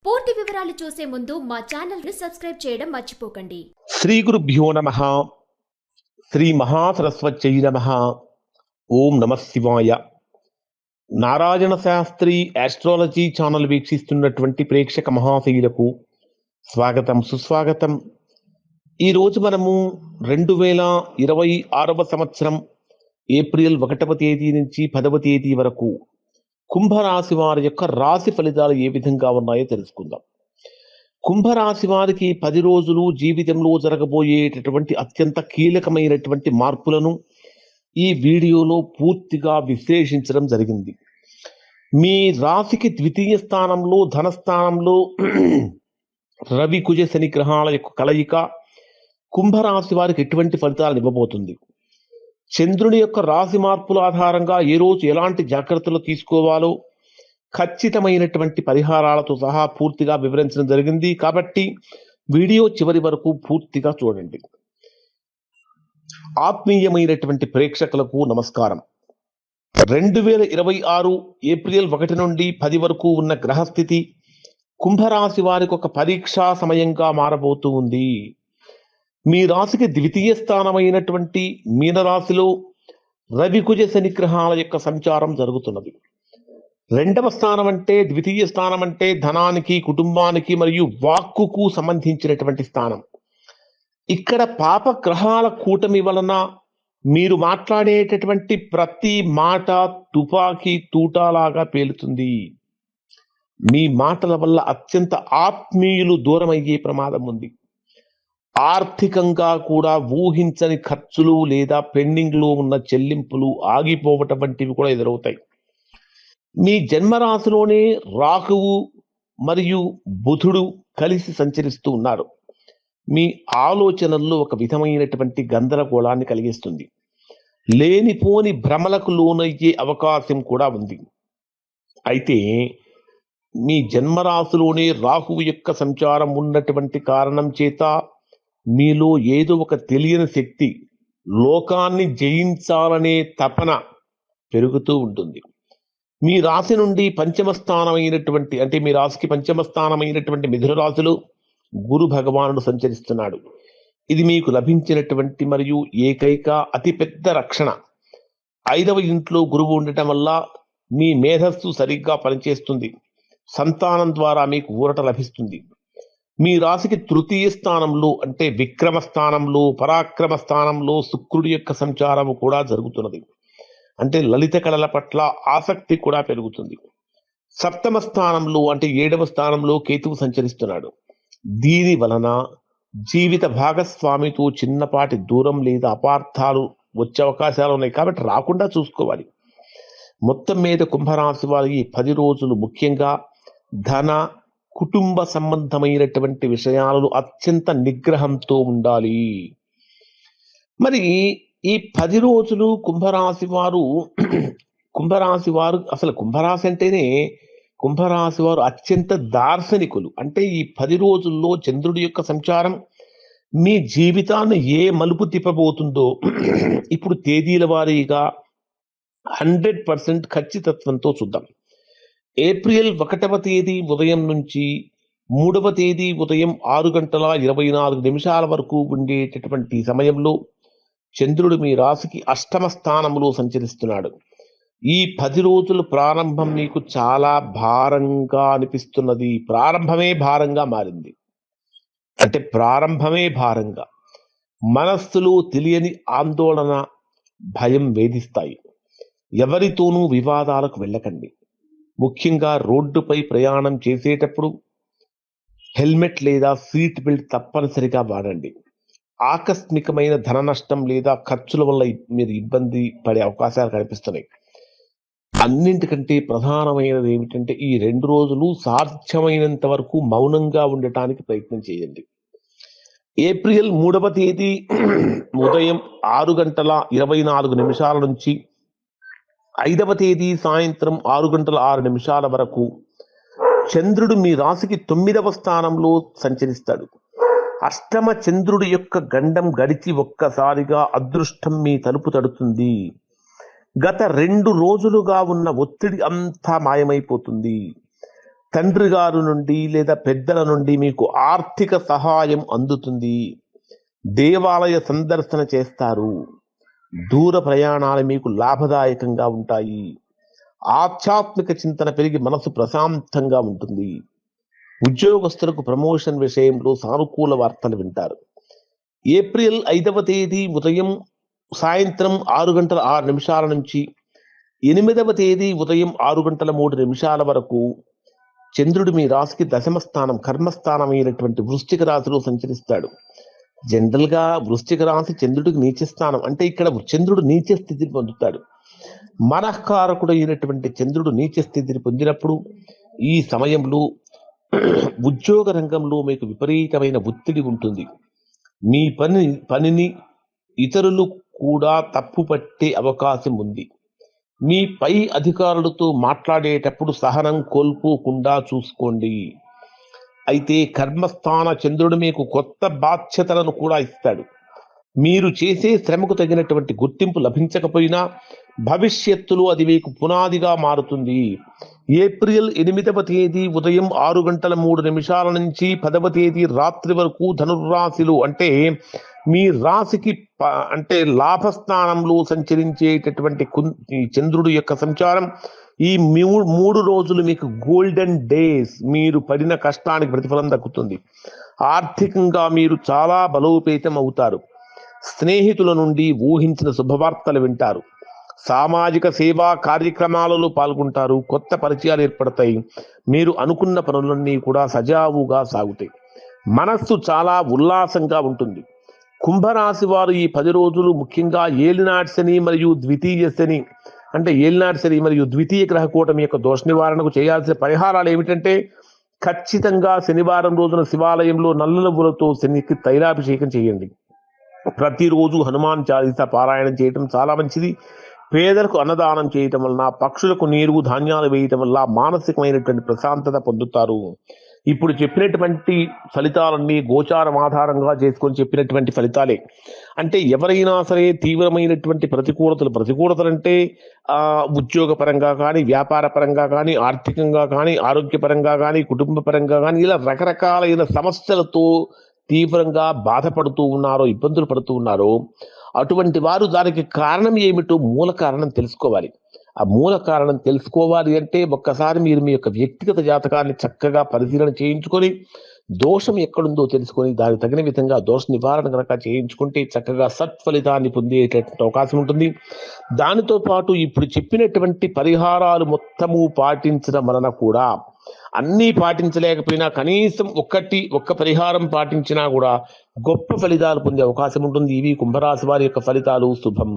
పూర్తి వివరాలు చూసే ముందు మా ఛానల్ ని సబ్స్క్రైబ్ చేయడం మర్చిపోకండి. శ్రీ గురుభ్యో నమః. శ్రీ మహాసరస్వత్యై నమః. ఓం నమః శివాయ. నారాయణ శాస్త్రి ఆస్ట్రాలజీ ఛానల్ వీక్షిస్తున్నటువంటి ప్రేక్షక మహాశయులకు స్వాగతం, సుస్వాగతం. ఈరోజు మనము 2026 సంవత్సరం ఏప్రిల్ 1వ తేదీ నుంచి 10వ తేదీ వరకు కుంభరాశి వారి యొక్క రాశి ఫలితాలు ఏ విధంగా ఉన్నాయో తెలుసుకుందాం. కుంభరాశి వారికి 10 రోజులు జీవితంలో జరగబోయేటటువంటి అత్యంత కీలకమైనటువంటి మార్పులను ఈ వీడియోలో పూర్తిగా విశ్లేషించడం జరిగింది. మీ రాశికి ద్వితీయ స్థానంలో ధనస్థానంలో రవి కుజ శని గ్రహాల యొక్క కలయిక కుంభరాశి వారికి ఎటువంటి ఫలితాలను ఇవ్వబోతుంది, చంద్రుని యొక్క రాశి మార్పుల ఆధారంగా ఏ రోజు ఎలాంటి జాగ్రత్తలు తీసుకోవాలో ఖచ్చితమైనటువంటి పరిహారాలతో సహా పూర్తిగా వివరించడం జరిగింది. కాబట్టి వీడియో చివరి వరకు పూర్తిగా చూడండి. ఆత్మీయమైనటువంటి ప్రేక్షకులకు నమస్కారం. 2026 ఏప్రిల్ 1 నుండి 10 వరకు ఉన్న గ్రహస్థితి కుంభరాశి వారికి ఒక పరీక్షా సమయంగా మారబోతూ ఉంది. మీ రాశికి ద్వితీయ స్థానమైనటువంటి మీనరాశిలో రవి కుజ శని గ్రహాల యొక్క సంచారం జరుగుతున్నది. రెండవ స్థానం అంటే ద్వితీయ స్థానం అంటే ధనానికి, కుటుంబానికి మరియు వాక్కుకు సంబంధించినటువంటి స్థానం. ఇక్కడ పాప గ్రహాల కూటమి వలన మీరు మాట్లాడేటటువంటి ప్రతి మాట తుపాకీ తూటాలాగా పేలుతుంది. మీ మాటల వల్ల అత్యంత ఆత్మీయులు దూరం అయ్యే ప్రమాదం ఉంది. ఆర్థికంగా కూడా ఊహించని ఖర్చులు లేదా పెండింగ్లో ఉన్న చెల్లింపులు ఆగిపోవటం వంటివి కూడా ఎదురవుతాయి. మీ జన్మరాశిలోనే రాహువు మరియు బుధుడు కలిసి సంచరిస్తూ ఉన్నారు. మీ ఆలోచనల్లో ఒక విధమైనటువంటి గందరగోళాన్ని కలిగిస్తుంది. లేనిపోని భ్రమలకు లోనయ్యే అవకాశం కూడా ఉంది. అయితే మీ జన్మరాశిలోనే రాహువు యొక్క సంచారం ఉన్నటువంటి కారణం చేత మీలో ఏదో ఒక తెలియని శక్తి, లోకాన్ని జయించాలనే తపన పెరుగుతూ ఉంటుంది. మీ రాశి నుండి పంచమ స్థానమైనటువంటి అంటే మీ రాశికి పంచమ స్థానమైనటువంటి మిథున రాశిలో గురు భగవానుడు సంచరిస్తున్నాడు. ఇది మీకు లభించినటువంటి మరియు ఏకైక అతిపెద్ద రక్షణ. 5వ ఇంట్లో గురువు ఉండటం వల్ల మీ మేధస్సు సరిగ్గా పనిచేస్తుంది. సంతానం ద్వారా మీకు ఊరట లభిస్తుంది. మీ రాశికి తృతీయ స్థానంలో అంటే విక్రమ స్థానంలో, పరాక్రమ స్థానంలో శుక్రుడి యొక్క సంచారము కూడా జరుగుతున్నది. అంటే లలిత కళల పట్ల ఆసక్తి కూడా పెరుగుతుంది. సప్తమ స్థానంలో అంటే 7వ స్థానంలో కేతువు సంచరిస్తున్నాడు. దీని వలన జీవిత భాగస్వామితో చిన్నపాటి దూరం లేదా అపార్థాలు వచ్చే అవకాశాలు ఉన్నాయి. కాబట్టి రాకుండా చూసుకోవాలి. మొత్తం మీద కుంభరాశి వారి 10 రోజులు ముఖ్యంగా ధన, కుటుంబ సంబంధమైనటువంటి విషయాలను అత్యంత నిగ్రహంతో ఉండాలి. మరి ఈ 10 రోజులు కుంభరాశి వారు అసలు కుంభరాశి అంటేనే కుంభరాశి వారు అత్యంత దార్శనికులు. అంటే ఈ 10 రోజుల్లో చంద్రుడి యొక్క సంచారం మీ జీవితాన్ని ఏ మలుపు తిప్పబోతుందో ఇప్పుడు తేదీల వారీగా 100% ఖచ్చితత్వంతో చూద్దాం. ఏప్రిల్ 1వ తేదీ ఉదయం నుంచి 3వ తేదీ ఉదయం 6:24 వరకు ఉండేటటువంటి సమయంలో చంద్రుడు మీ రాశికి అష్టమ స్థానంలో సంచరిస్తున్నాడు. ఈ 10 రోజుల ప్రారంభం మీకు చాలా భారంగా అనిపిస్తున్నది. ప్రారంభమే భారంగా మారింది. అంటే ప్రారంభమే భారంగా మనస్సులో తెలియని ఆందోళన, భయం వేధిస్తాయి. ఎవరితోనూ వివాదాలకు వెళ్ళకండి. ముఖ్యంగా రోడ్డుపై ప్రయాణం చేసేటప్పుడు హెల్మెట్ లేదా సీట్ బెల్ట్ తప్పనిసరిగా వాడండి. ఆకస్మికమైన ధన నష్టం లేదా ఖర్చుల వల్ల మీరు ఇబ్బంది పడే అవకాశాలు కనిపిస్తున్నాయి. అన్నింటికంటే ప్రధానమైనది ఏమిటంటే ఈ 2 రోజులు సాధ్యమైనంత వరకు మౌనంగా ఉండటానికి ప్రయత్నం చేయండి. ఏప్రిల్ 3వ తేదీ ఉదయం 6:24 నుంచి 5వ తేదీ సాయంత్రం 6:06 వరకు చంద్రుడు మీ రాశికి 9వ స్థానంలో సంచరిస్తాడు. అష్టమ చంద్రుడి యొక్క గండం గడిచి ఒక్కసారిగా అదృష్టం మీ తలుపు తడుతుంది. గత 2 రోజులుగా ఉన్న ఒత్తిడి అంతా మాయమైపోతుంది. తండ్రి గారు నుండి లేదా పెద్దల నుండి మీకు ఆర్థిక సహాయం అందుతుంది. దేవాలయ సందర్శన చేస్తారు. దూర ప్రయాణాలు మీకు లాభదాయకంగా ఉంటాయి. ఆధ్యాత్మిక చింతన పెరిగి మనసు ప్రశాంతంగా ఉంటుంది. ఉద్యోగస్తులకు ప్రమోషన్ విషయంలో సానుకూల వార్తలు వింటారు. ఏప్రిల్ 5వ తేదీ ఉదయం సాయంత్రం 6:06 నుంచి 8వ తేదీ ఉదయం 6:03 వరకు చంద్రుడు మీ రాశికి దశమ స్థానం కర్మస్థానం అయినటువంటి వృశ్చిక రాశిలో సంచరిస్తాడు. జనరల్గా వృశ్చిక రాశి చంద్రుడికి నీచ స్థానం, అంటే ఇక్కడ చంద్రుడు నీచ స్థితిని పొందుతాడు. మనఃకారకుడు అయినటువంటి చంద్రుడు నీచ స్థితిని పొందినప్పుడు ఈ సమయంలో ఉద్యోగ రంగంలో మీకు విపరీతమైన ఒత్తిడి ఉంటుంది. మీ పనిని ఇతరులు కూడా తప్పుపట్టే అవకాశం ఉంది. మీ పై అధికారులతో మాట్లాడేటప్పుడు సహనం కోల్పోకుండా చూసుకోండి. అయితే కర్మస్థాన చంద్రుడు మీకు కొత్త బాధ్యతలను కూడా ఇస్తాడు. మీరు చేసే శ్రమకు తగినటువంటి గుర్తింపు లభించకపోయినా భవిష్యత్తులో అది మీకు పునాదిగా మారుతుంది. ఏప్రిల్ 8వ తేదీ ఉదయం 6:03 నుంచి 10వ తేదీ రాత్రి వరకు ధనుర్రాశిలో, అంటే మీ రాశికి అంటే లాభస్థానంలో సంచరించేటటువంటి ఈ చంద్రుడు యొక్క సంచారం ఈ 3 రోజులు మీకు గోల్డెన్ డేస్. మీరు పడిన కష్టానికి ప్రతిఫలం దక్కుతుంది. ఆర్థికంగా మీరు చాలా బలోపేతం అవుతారు. స్నేహితుల నుండి ఊహించిన శుభవార్తలు వింటారు. సామాజిక సేవా కార్యక్రమాలలో పాల్గొంటారు. కొత్త పరిచయాలు ఏర్పడతాయి. మీరు అనుకున్న పనులన్నీ కూడా సజావుగా సాగుతాయి. మనస్సు చాలా ఉల్లాసంగా ఉంటుంది. కుంభరాశి వారు ఈ 10 రోజులు ముఖ్యంగా ఏలినాటి శని మరియు ద్వితీయ శని, అంటే ఏలినాటి శని మరియు ద్వితీయ గ్రహ కూటమి యొక్క దోష నివారణకు చేయాల్సిన పరిహారాలు ఏమిటంటే, ఖచ్చితంగా శనివారం రోజున శివాలయంలో నల్ల నువ్వులతో శనికి తైలాభిషేకం చేయండి. ప్రతిరోజు హనుమాన్ చాలీసా పారాయణం చేయటం చాలా మంచిది. పేదలకు అన్నదానం చేయటం వలన, పక్షులకు నీరు ధాన్యాలు వేయటం వల్ల మానసికమైనటువంటి ప్రశాంతత పొందుతారు. ఇప్పుడు చెప్పినటువంటి ఫలితాలన్నీ గోచారం ఆధారంగా చేసుకొని చెప్పినటువంటి ఫలితాలే. అంటే ఎవరైనా సరే తీవ్రమైనటువంటి ప్రతికూలతలు అంటే ఉద్యోగ పరంగా కానీ, వ్యాపార పరంగా కానీ, ఆర్థికంగా కానీ, ఆరోగ్యపరంగా కానీ, కుటుంబ పరంగా కానీ, ఇలా రకరకాలైన సమస్యలతో తీవ్రంగా బాధపడుతూ ఉన్నారో, ఇబ్బందులు పడుతూ ఉన్నారో, అటువంటి వారు దానికి కారణం ఏమిటో మూల కారణం తెలుసుకోవాలి. ఆ మూల కారణం తెలుసుకోవాలి అంటే ఒక్కసారి మీరు మీ యొక్క వ్యక్తిగత జాతకాన్ని చక్కగా పరిశీలన చేయించుకొని దోషం ఎక్కడుందో తెలుసుకొని దానికి తగిన విధంగా దోష నివారణ కనుక చేయించుకుంటే చక్కగా సత్ఫలితాన్ని పొందేటటువంటి అవకాశం ఉంటుంది. దానితో పాటు ఇప్పుడు చెప్పినటువంటి పరిహారాలు మొత్తము పాటించడం వలన కూడా, అన్నీ పాటించలేకపోయినా కనీసం ఒక్క పరిహారం పాటించినా కూడా గొప్ప ఫలితాలు పొందే అవకాశం ఉంటుంది. ఇవి కుంభరాశి వారి యొక్క ఫలితాలు. శుభం.